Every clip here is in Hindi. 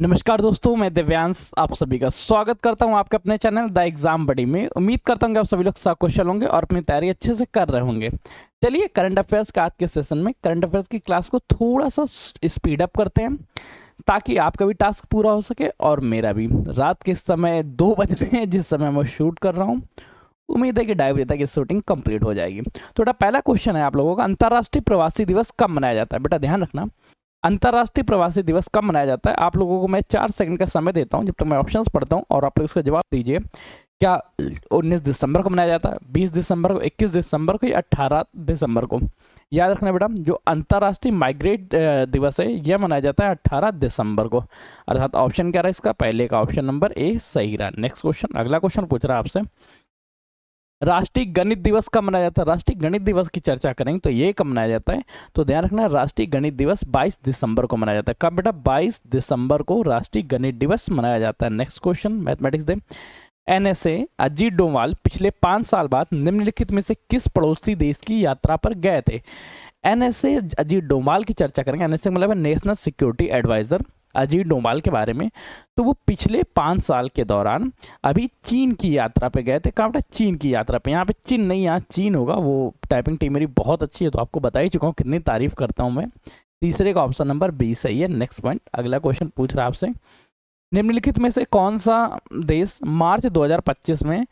नमस्कार दोस्तों, मैं दिव्यांश आप सभी का स्वागत करता हूं आपके अपने चैनल द एग्जाम बडी में। उम्मीद करता हूं कि आप सभी लोग सकुशल होंगे और अपनी तैयारी अच्छे से कर रहे होंगे। चलिए, करंट अफेयर्स का आज के सेशन में करंट अफेयर्स की क्लास को थोड़ा सा स्पीड अप करते हैं ताकि आपका भी टास्क पूरा हो सके और मेरा भी। रात के समय 2 बज रहे हैं जिस समय मैं शूट कर रहा हूँ। उम्मीद है कि 2:30 बजे तक ये शूटिंग कंप्लीट हो जाएगी। थोड़ा पहला क्वेश्चन है आप लोगों का, अंतर्राष्ट्रीय प्रवासी दिवस कब मनाया जाता है? बेटा ध्यान रखना, अंतर्राष्ट्रीय प्रवासी दिवस कब मनाया जाता है? आप लोगों को मैं 4 सेकंड का समय देता हूं जब तक मैं ऑप्शंस पढ़ता हूं और आप लोग इसका जवाब दीजिए। क्या 19 दिसंबर को मनाया जाता है, 20 दिसंबर को, 21 दिसंबर को या 18 दिसंबर को? याद रखना बेटा, जो अंतर्राष्ट्रीय माइग्रेट दिवस है यह मनाया जाता है 18 दिसंबर को। अर्थात ऑप्शन क्या रहा इसका? पहले का ऑप्शन नंबर ए सही रहा। नेक्स्ट क्वेश्चन, अगला क्वेश्चन पूछ रहा है आपसे, राष्ट्रीय गणित दिवस कब मनाया जाता है? राष्ट्रीय गणित दिवस की चर्चा करेंगे तो ये कब मनाया जाता है? तो ध्यान रखना, राष्ट्रीय गणित दिवस 22 दिसंबर को मनाया जाता है। कब बेटा? 22 दिसंबर को राष्ट्रीय गणित दिवस मनाया जाता है। नेक्स्ट क्वेश्चन, मैथमेटिक्स दे। एनएसए अजीत डोभाल पिछले 5 साल बाद निम्नलिखित में से किस पड़ोसी देश की यात्रा पर गए थे? एनएसए अजीत डोभाल की चर्चा करेंगे। एनएसए मतलब है national security advisor, Ajit Doval के बारे में। तो वो पिछले 5 साल के दौरान अभी चीन की यात्रा पे गए थे। कहाँ बेटा? चीन की यात्रा पे। यहाँ पे चीन नहीं, यहाँ चीन होगा। वो टाइपिंग टीम मेरी बहुत अच्छी है तो आपको बता ही चुका हूँ कितनी तारीफ करता हूँ मैं। तीसरे का ऑप्शन नंबर बी सही है। नेक्स्ट पॉइंट, अगला क्वेश्चन पूछ रहा है आपसे, निम्नलिखित में से कौन सा देश मार्च 2025 में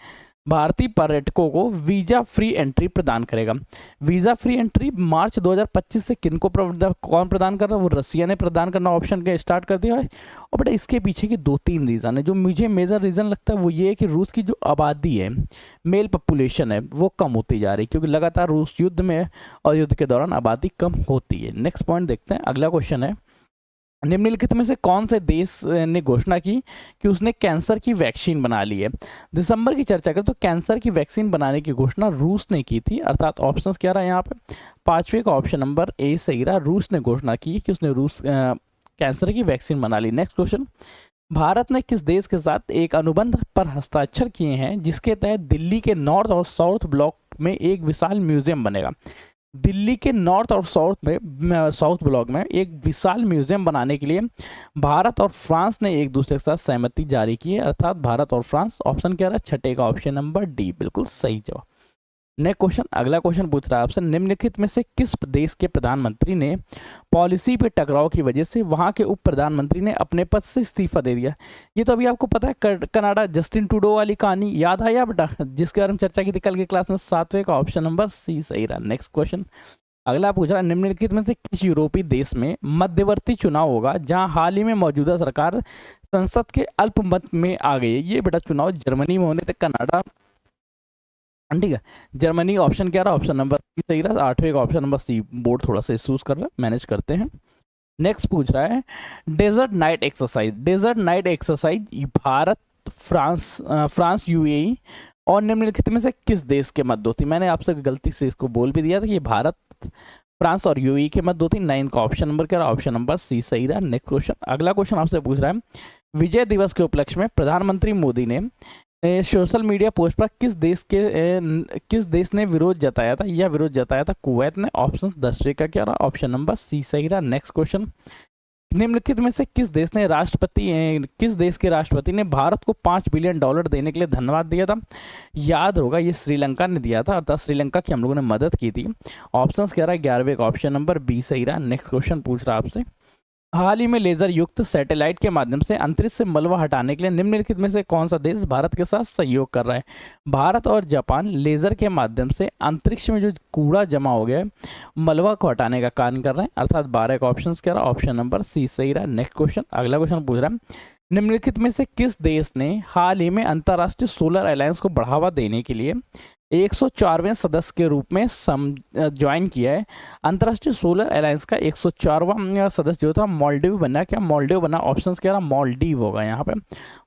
भारतीय पर्यटकों को वीजा फ्री एंट्री प्रदान करेगा? वीजा फ्री एंट्री मार्च 2025 से किनको कौन प्रदान कर रहा है? वो रसिया ने प्रदान करना ऑप्शन के स्टार्ट कर दिया है। और बेटा इसके पीछे की 2-3 रीज़न है। जो मुझे मेजर रीज़न लगता है वो ये है कि रूस की जो आबादी है, मेल पॉपुलेशन है, वो कम होती जा रही है क्योंकि लगातार रूस युद्ध में और युद्ध के दौरान आबादी कम होती है। नेक्स्ट पॉइंट देखते हैं, अगला क्वेश्चन है, निम्नलिखित में से कौन से देश ने घोषणा की कि उसने कैंसर की वैक्सीन बना ली है? दिसंबर की चर्चा करें तो कैंसर की वैक्सीन बनाने की घोषणा रूस ने की थी। अर्थात ऑप्शंस क्या रहा है यहाँ पे? पांचवे का ऑप्शन नंबर ए सही रहा। रूस ने घोषणा की कि उसने कैंसर की वैक्सीन बना ली। नेक्स्ट क्वेश्चन, भारत ने किस देश के साथ एक अनुबंध पर हस्ताक्षर किए हैं जिसके तहत दिल्ली के नॉर्थ और साउथ ब्लॉक में एक विशाल म्यूजियम बनेगा? दिल्ली के नॉर्थ और साउथ ब्लॉक में एक विशाल म्यूजियम बनाने के लिए भारत और फ्रांस ने एक दूसरे के साथ सहमति जारी की है। अर्थात भारत और फ्रांस। ऑप्शन क्या रहा? छठे का ऑप्शन नंबर डी बिल्कुल सही जवाब। नेक्स्ट क्वेश्चन, अगला क्वेश्चन पूछ रहा है आपसे, निम्नलिखित में से किस देश के प्रधानमंत्री ने पॉलिसी पे टकराव की वजह से वहां के उप प्रधानमंत्री ने अपने पद से इस्तीफा दे दिया? ये तो अभी आपको पता है, कनाडा, जस्टिन ट्रूडो वाली कहानी याद आया बेटा, जिसके बारे में चर्चा की थी कल की क्लास में। 7वें का ऑप्शन नंबर सी सही रहा। नेक्स्ट क्वेश्चन, अगला पूछ रहा है, निम्नलिखित में से किस यूरोपीय देश में मध्यवर्ती चुनाव होगा जहां हाल ही में मौजूदा सरकार संसद के अल्पमत में आ गई है? ये बेटा चुनाव जर्मनी में होने थे, कनाडा, ठीक है। जर्मनी ऑप्शन क्या रहा? ऑप्शन नंबर सी सही रहा। 8वें का ऑप्शन नंबर सी। बोर्ड थोड़ा सा इशूज कर रहा है, मैनेज करते हैं। नेक्स्ट पूछ रहा है, Desert Knight exercise. Desert Knight exercise Bharat, France, UAE और निम्नलिखित में से किस देश के मध्य होती? मैंने आपसे गलती से इसको बोल भी दिया था कि ये भारत, फ्रांस और यूएई के मध्य होती। 9 का ऑप्शन नंबर क्या रहा? ऑप्शन नंबर सी सही रहा। नेक्स्ट क्वेश्चन, अगला क्वेश्चन आपसे पूछ रहा है, विजय दिवस के उपलक्ष्य में प्रधानमंत्री मोदी ने सोशल मीडिया पोस्ट पर किस देश ने विरोध जताया था? यह विरोध जताया था कुवैत ने। ऑप्शन 10वें का क्या रहा? ऑप्शन नंबर सी सही रहा। नेक्स्ट क्वेश्चन, निम्नलिखित में से किस देश के राष्ट्रपति ने भारत को $5 बिलियन देने के लिए धन्यवाद दिया था? याद होगा ये श्रीलंका ने दिया था, अर्थात श्रीलंका की हम लोगों ने मदद की थी। ऑप्शन क्या रहा? 11वें का ऑप्शन नंबर बी सही रहा। नेक्स्ट क्वेश्चन पूछ रहा आपसे, हाल ही में लेजर युक्त सैटेलाइट के माध्यम से अंतरिक्ष से मलबा हटाने के लिए निम्नलिखित में से कौन सा देश भारत के साथ सहयोग कर रहा है? भारत और जापान लेजर के माध्यम से अंतरिक्ष में जो कूड़ा जमा हो गया है, मलबा को हटाने का कार्य कर रहे हैं। अर्थात 12 का ऑप्शन क्या रहा? ऑप्शन नंबर सी सही रहा। नेक्स्ट क्वेश्चन, अगला क्वेश्चन पूछ रहा है, निम्नलिखित में से किस देश ने हाल ही में अंतर्राष्ट्रीय सोलर अलायंस को बढ़ावा देने के लिए 104वें सदस्य के रूप में ज्वाइन किया है? अंतर्राष्ट्रीय सोलर अलायंस का 104वां सदस्य जो था मालदीव बना। क्या मालदीव बना? ऑप्शंस क्या रहा? मालदीव होगा यहाँ पे।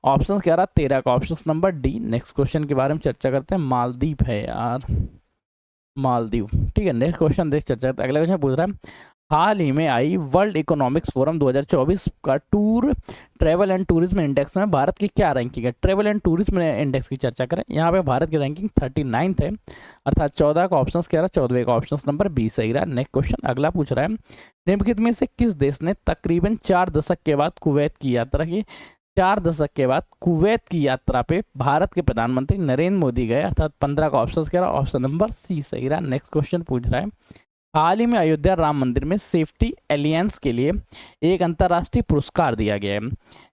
ऑप्शंस क्या रहा? 13 का option number D. Next question के बारे में चर्चा करते हैं, मालदीव है यार, मालदीव, ठीक है। नेक्स्ट क्वेश्चन देख चर्चा करते हैं। अगला क्वेश्चन पूछ रहा है, हाल ही में आई वर्ल्ड इकोनॉमिक्स फोरम 2024 का tour travel and tourism index में भारत की क्या रैंकिंग है। ट्रैवल एंड टूरिज्म इंडेक्स की चर्चा करें, यहाँ पे भारत की रैंकिंग 39 है, अर्थात 14 का ऑप्शन कह रहा है, 14वें का ऑप्शन नंबर 20 सही रहा। नेक्स्ट क्वेश्चन अगला पूछ रहा है, निम्नलिखित में से किस देश ने तकरीबन 4 दशक के बाद कुवैत की यात्रा की। 4 दशक के बाद कुवैत की यात्रा पे भारत के प्रधानमंत्री नरेंद्र मोदी गए, अर्थात 15 का ऑप्शन कह रहा है, ऑप्शन नंबर सी सही रहा। नेक्स्ट क्वेश्चन पूछ रहा है, हाल ही में अयोध्या राम मंदिर में सेफ्टी एलियंस के लिए एक अंतर्राष्ट्रीय पुरस्कार दिया गया है।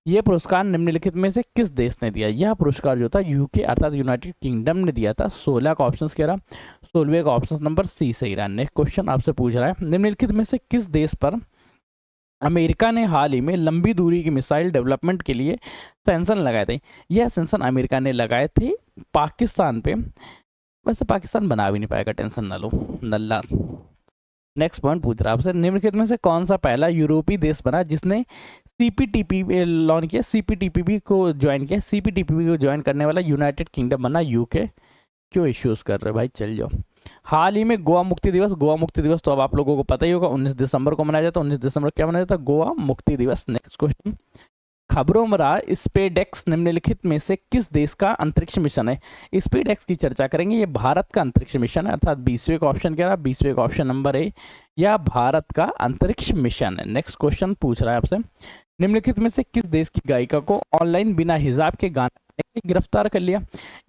यह पुरस्कार निम्नलिखित में से किस देश ने दिया। यह पुरस्कार जो था यूके अर्थात यूनाइटेड किंगडम ने दिया था। 16 का ऑप्शन कह रहा, 16वें का ऑप्शन नंबर सी सही रहा। नेक्स्ट क्वेश्चन आपसे पूछ रहा है, निम्नलिखित में से किस देश पर अमेरिका ने हाल ही में लंबी दूरी की मिसाइल डेवलपमेंट के लिए सेंक्शन लगाए थे। यह सेंक्शन अमेरिका ने लगाए थे पाकिस्तान पे। वैसे पाकिस्तान बना भी नहीं पाएगा, टेंशन ना लो नल्ला। नेक्स्ट पॉइंट पूछ रहा है आपसे, निम्नलिखित में से कौन सा पहला यूरोपीय देश बना जिसने सीपीटीपी लॉन्च किया, सीपीटीपी को ज्वाइन किया। सीपीटीपी को ज्वाइन करने वाला यूनाइटेड किंगडम बना यूके। क्यों इश्यूज कर रहे हो भाई, चल जाओ। हाल ही में गोवा मुक्ति दिवस, गोवा मुक्ति दिवस तो अब आप लोगों को पता ही होगा 19 दिसंबर को मनाया जाता है। 19 दिसंबर क्या मनाया जाता है, गोवा मुक्ति दिवस। नेक्स्ट क्वेश्चन, खबरों में रहा स्पेसएक्स निम्नलिखित में से किस देश का अंतरिक्ष मिशन है। स्पेसएक्स की चर्चा करेंगे, ये भारत का अंतरिक्ष मिशन है, अर्थात 20वें का ऑप्शन क्या रहा, 20वें का ऑप्शन नंबर ए, या भारत का अंतरिक्ष मिशन है। नेक्स्ट क्वेश्चन पूछ रहा है आपसे, निम्नलिखित में से किस देश की गायिका को ऑनलाइन बिना हिजाब के गाना गिरफ्तार कर लिया।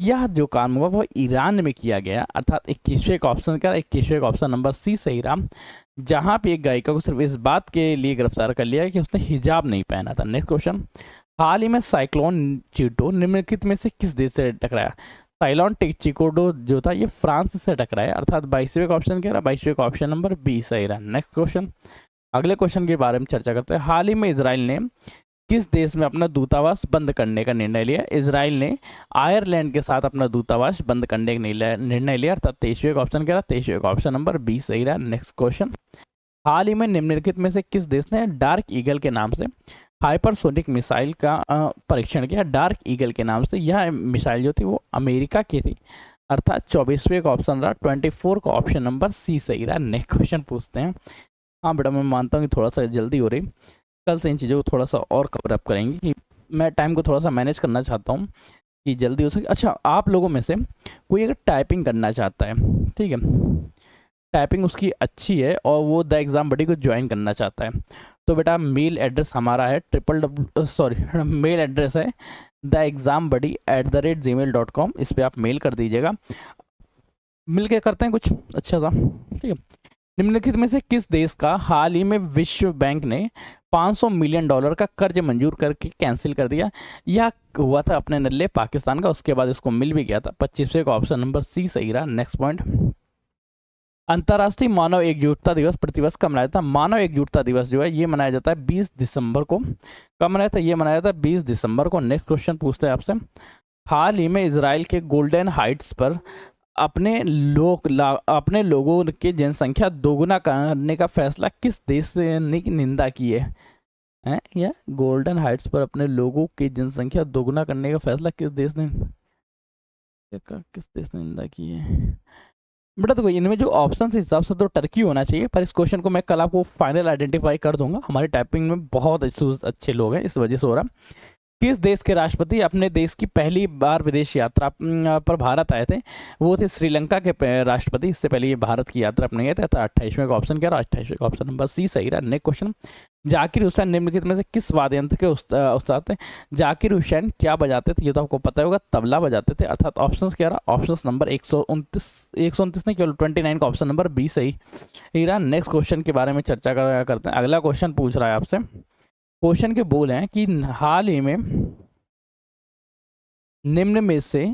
यह जो काम हुआ वो ईरान में किया गया, अर्थात 21वें का ऑप्शन क्या, 21वें का ऑप्शन नंबर सी सही रहा, जहां पे एक गायिका को सिर्फ इस बात के लिए गिरफ्तार कर लिया कि उसने हिजाब नहीं पहना था। नेक्स्ट क्वेश्चन, हाल ही में साइक्लोन चिटो निम्नलिखित में से किस देश से टकराया। साइक्लोन चिकोडो जो था ये फ्रांस से टकराया, अर्थात 22वें का ऑप्शन क्या रहा, 22वें का ऑप्शन नंबर बी सही रहा। नेक्स्ट क्वेश्चन, अगले क्वेश्चन के बारे में चर्चा करते हैं। हाल ही में इसराइल ने किस देश में अपना दूतावास बंद करने का निर्णय लिया। इसराइल ने आयरलैंड के साथ अपना दूतावास बंद करने का निर्णय लिया, अर्थात 23वें का ऑप्शन क्या रहा, 23वें का ऑप्शन नंबर बी सही रहा। नेक्स्ट क्वेश्चन, हाल ही में निम्नलिखित में से किस देश ने डार्क ईगल के नाम से हाइपरसोनिक मिसाइल का परीक्षण किया। डार्क ईगल के नाम से यह मिसाइल जो थी वो अमेरिका की थी, अर्थात 24वें का ऑप्शन रहा, 24 का ऑप्शन नंबर सी सही रहा। नेक्स्ट क्वेश्चन पूछते हैं। हाँ बेटा, मैं मानता हूँ कि थोड़ा सा जल्दी हो रही, कल से इन चीज़ों को थोड़ा सा और कवर अप करेंगे कि मैं टाइम को थोड़ा सा मैनेज करना चाहता हूँ कि जल्दी हो सके। अच्छा, आप लोगों में से कोई अगर टाइपिंग करना चाहता है, ठीक है, टाइपिंग उसकी अच्छी है और वो द एग्ज़ाम बडी को ज्वाइन करना चाहता है, तो बेटा मेल एड्रेस हमारा है मेल एड्रेस है theexambuddy@gmail.com। इस पर आप मेल कर दीजिएगा, मिल के करते हैं कुछ अच्छा सा, ठीक है। निम्नलिखित में से किस देश का हाल ही में विश्व बैंक ने $500 मिलियन का कर्ज मंजूर करके कैंसिल कर दिया। यह हुआ था अपने नल्ले पाकिस्तान का, उसके बाद इसको मिल भी गया था। 25वें का ऑप्शन नंबर सी सही रहा। नेक्स्ट पॉइंट, अंतर्राष्ट्रीय मानव एकजुटता दिवस प्रतिवर्ष कब मनाया जाता है। मानव एकजुटता दिवस जो है ये मनाया जाता है 20 दिसंबर को। कब मनाया था, ये मनाया जाता है 20 दिसंबर को। नेक्स्ट क्वेश्चन पूछते हैं आपसे, हाल ही में इसराइल के गोल्डन हाइट्स पर अपने लोगों की जनसंख्या दोगुना करने का फैसला किस देश ने की निंदा की है। या गोल्डन हाइट्स पर अपने लोगों की जनसंख्या दोगुना करने का फैसला किस देश ने निंदा की है। बेटा देखो, इनमें जो ऑप्शन के हिसाब से तो टर्की होना चाहिए, पर इस क्वेश्चन को मैं कल आपको फाइनल आइडेंटिफाई कर दूंगा। हमारी टाइपिंग में बहुत अच्छे लोग हैं, इस वजह से हो रहा। किस देश के राष्ट्रपति अपने देश की पहली बार विदेश यात्रा पर भारत आए थे। वो थे श्रीलंका के राष्ट्रपति, इससे पहले ये भारत की यात्रा अपने गए थे। 28वें का ऑप्शन क्या रहा, 28वें का ऑप्शन नंबर सी सही रहा। नेक्स्ट क्वेश्चन, जाकिर हुसैन निम्नलिखित में से किस वाद्य यंत्र के उस्ताद थे। जाकिर हुसैन क्या बजाते थे, ये तो आपको पता होगा, तबला बजाते थे, अर्थात ऑप्शन क्या रहा, ऑप्शन नंबर 129 नहीं केवल 29 का ऑप्शन नंबर बी सही रहा। नेक्स्ट क्वेश्चन के बारे में चर्चा करते हैं। अगला क्वेश्चन पूछ रहा है आपसे, क्वेश्चन के बोल हैं कि हाल ही में निम्न में से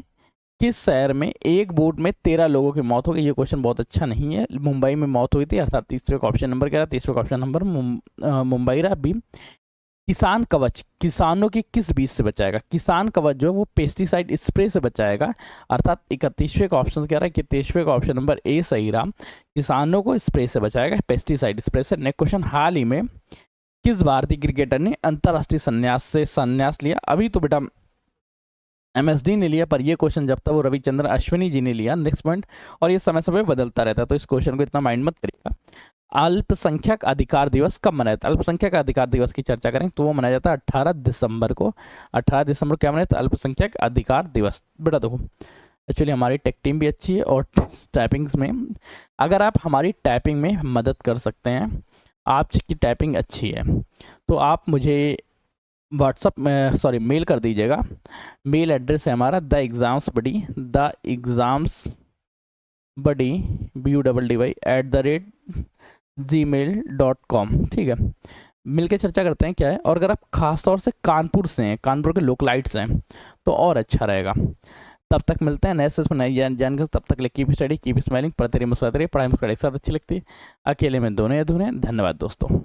किस शहर में एक बोट में 13 लोगों की मौत हो गई। ये क्वेश्चन बहुत अच्छा नहीं है। मुंबई में मौत हुई थी, अर्थात 30वें का ऑप्शन नंबर क्या रहा, 30वें का ऑप्शन नंबर मुंबई रहा। बी, किसान कवच किसानों की किस बीज से बचाएगा। किसान कवच जो है वो पेस्टिसाइड स्प्रे से बचाएगा, अर्थात 31वें का ऑप्शन क्या रहा है, 31वें का ऑप्शन नंबर ए सही रहा। किसानों को स्प्रे से बचाएगा, पेस्टिसाइड स्प्रे से। नेक्स्ट क्वेश्चन, हाल ही में किस भारतीय क्रिकेटर ने अंतर्राष्ट्रीय संन्यास लिया। अभी तो बेटा MSD ने लिया, पर ये क्वेश्चन जब तक वो रविचंद्रन अश्विनी जी ने लिया। नेक्स्ट पॉइंट, और ये समय समय बदलता रहता है, तो इस क्वेश्चन को इतना माइंड मत करिएगा। अल्पसंख्यक अधिकार दिवस कब मनाया जाता है? अल्पसंख्यक अधिकार दिवस की चर्चा करें तो वो मनाया जाता है 18 दिसंबर को। 18 दिसंबर क्या मनाया जाता है? अल्पसंख्यक अधिकार दिवस। बेटा देखो, एक्चुअली हमारी टेक टीम भी अच्छी है और टाइपिंग्स में अगर आप हमारी टाइपिंग में मदद कर सकते हैं, आपकी टाइपिंग अच्छी है, तो आप मुझे व्हाट्सअप में मेल कर दीजिएगा। मेल एड्रेस है हमारा द एग्ज़ाम्स बडी BUDDY@gmail.com। ठीक है, मिलके चर्चा करते हैं क्या है। और अगर आप खास तौर से कानपुर से हैं, कानपुर के लोकलाइट्स हैं, तो और अच्छा रहेगा। तब तक मिलते हैं नए सेशन में नई जानकारी। तब तक ले कीप स्टडी, कीप स्माइलिंग, पढ़ते रहिए, मुस्कुराते रहिए। पढ़ाई मुस्कुराते एक साथ अच्छी लगती है, अकेले में दोनों अधूरे हैं। धन्यवाद दोस्तों।